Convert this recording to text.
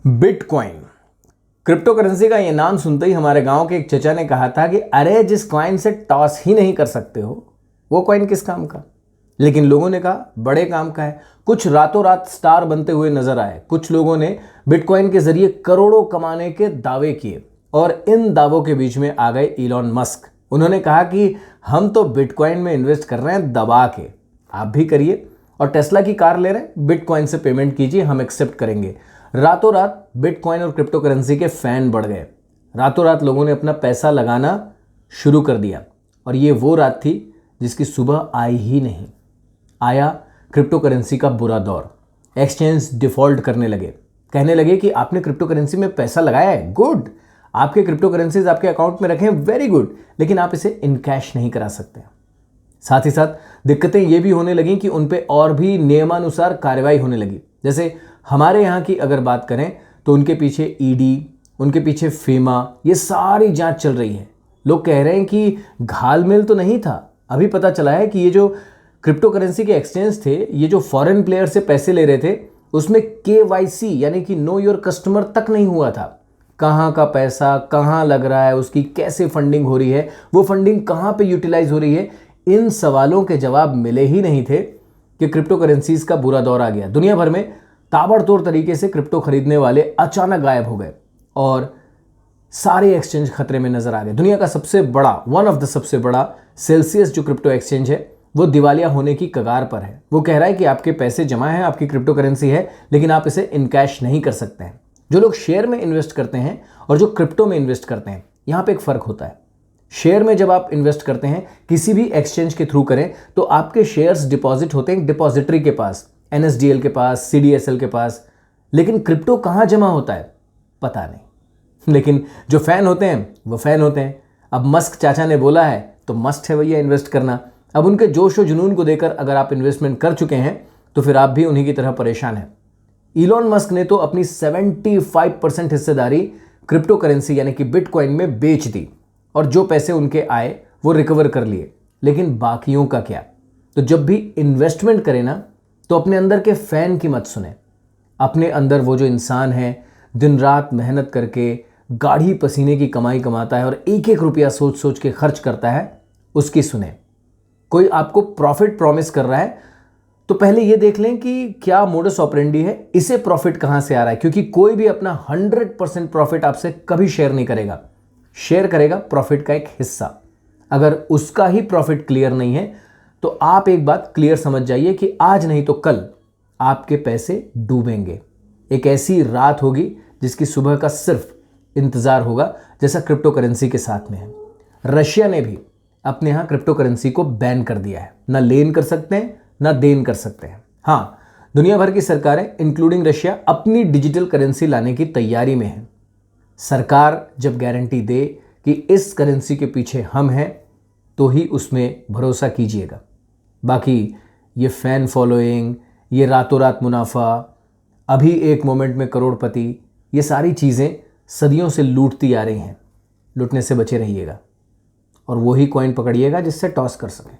Bitcoin, crypto currency का ये नाम सुनते ही हमारे गांव के एक चचा ने कहा था कि अरे जिस कॉइन से टॉस ही नहीं कर सकते हो वो कॉइन किस काम का। लेकिन लोगों ने कहा बड़े काम का है। कुछ रातों रात स्टार बनते हुए नजर आए। कुछ लोगों ने बिटकॉइन के जरिए करोड़ों कमाने के दावे किए और इन दावों के बीच में आ गए इलॉन मस्क। उन्होंने कहा कि हम तो बिटकॉइन में इन्वेस्ट कर रहे हैं दबा के, आप भी करिए। और टेस्ला की कार ले रहे हैं, बिटकॉइन से पेमेंट कीजिए, हम एक्सेप्ट करेंगे। रातों रात बिटकॉइन और क्रिप्टो करेंसी के फैन बढ़ गए। रातों रात लोगों ने अपना पैसा लगाना शुरू कर दिया और ये वो रात थी जिसकी सुबह आई ही नहीं। आया क्रिप्टो करेंसी का बुरा दौर। एक्सचेंज डिफॉल्ट करने लगे, कहने लगे कि आपने क्रिप्टो करेंसी में पैसा लगाया है, गुड, आपके क्रिप्टो करेंसीज आपके अकाउंट में रखें, वेरी गुड, लेकिन आप इसे इन कैश नहीं करा सकते। साथ ही साथ दिक्कतें ये भी होने लगी कि उन पे और भी नियमानुसार कार्रवाई होने लगी। जैसे हमारे यहाँ की अगर बात करें तो उनके पीछे ईडी, उनके पीछे फेमा, ये सारी जांच चल रही है। लोग कह रहे हैं कि घालमेल तो नहीं था। अभी पता चला है कि ये जो क्रिप्टो करेंसी के एक्सचेंज थे, ये जो फॉरेन प्लेयर से पैसे ले रहे थे, उसमें KYC यानी कि नो योर कस्टमर तक नहीं हुआ था। कहाँ का पैसा कहाँ लग रहा है, उसकी कैसे फंडिंग हो रही है, वो फंडिंग कहाँ पे यूटिलाइज हो रही है, इन सवालों के जवाब मिले ही नहीं थे कि क्रिप्टो करेंसीज का बुरा दौर आ गया। दुनिया भर में ताबड़तोड़ तरीके से क्रिप्टो खरीदने वाले अचानक गायब हो गए और सारे एक्सचेंज खतरे में नजर आ गए। दुनिया का सबसे बड़ा, वन ऑफ द सबसे बड़ा सेल्सियस जो क्रिप्टो एक्सचेंज है, वो दिवालिया होने की कगार पर है। वो कह रहा है कि आपके पैसे जमा हैं, आपकी क्रिप्टो करेंसी है, लेकिन आप इसे इनकैश नहीं कर सकते हैं। जो लोग शेयर में इन्वेस्ट करते हैं और जो क्रिप्टो में इन्वेस्ट करते हैं, यहां पे एक फर्क होता है। शेयर में जब आप इन्वेस्ट करते हैं, किसी भी एक्सचेंज के थ्रू करें, तो आपके शेयर्स डिपॉजिट होते हैं डिपॉजिटरी के पास, NSDL के पास, CDSL के पास। लेकिन क्रिप्टो कहां जमा होता है पता नहीं। लेकिन जो फैन होते हैं वो फैन होते हैं। अब मस्क चाचा ने बोला है तो मस्ट है भैया इन्वेस्ट करना। अब उनके जोश और जुनून को देकर अगर आप इन्वेस्टमेंट कर चुके हैं तो फिर आप भी उन्हीं की तरह परेशान हैं। इलॉन मस्क ने तो अपनी 75% हिस्सेदारी क्रिप्टो करेंसी यानी कि बिटकॉइन में बेच दी और जो पैसे उनके आए वो रिकवर कर लिए। लेकिन बाकियों का क्या? तो जब भी इन्वेस्टमेंट करें ना, तो अपने अंदर के फैन की मत सुने। अपने अंदर वो जो इंसान है दिन रात मेहनत करके गाढ़ी पसीने की कमाई कमाता है और एक एक रुपया सोच सोच के खर्च करता है, उसकी सुने। कोई आपको प्रॉफिट प्रॉमिस कर रहा है तो पहले ये देख लें कि क्या मोडस ऑपरेंडी है, इसे प्रॉफिट कहां से आ रहा है। क्योंकि कोई भी अपना 100% प्रॉफिट आपसे कभी शेयर नहीं करेगा। शेयर करेगा प्रॉफिट का एक हिस्सा। अगर उसका ही प्रॉफिट क्लियर नहीं है तो आप एक बात क्लियर समझ जाइए कि आज नहीं तो कल आपके पैसे डूबेंगे। एक ऐसी रात होगी जिसकी सुबह का सिर्फ इंतजार होगा, जैसा क्रिप्टो करेंसी के साथ में है। रशिया ने भी अपने यहां क्रिप्टो करेंसी को बैन कर दिया है। ना लेन कर सकते हैं ना देन कर सकते हैं। हाँ, दुनिया भर की सरकारें इंक्लूडिंग रशिया अपनी डिजिटल करेंसी लाने की तैयारी में है। सरकार जब गारंटी दे कि इस करेंसी के पीछे हम हैं तो ही उसमें भरोसा कीजिएगा। बाकी ये फैन फॉलोइंग, ये रातों रात मुनाफा, अभी एक मोमेंट में करोड़पति, ये सारी चीज़ें सदियों से लूटती आ रही हैं। लूटने से बचे रहिएगा और वही कॉइन पकड़िएगा जिससे टॉस कर सकें।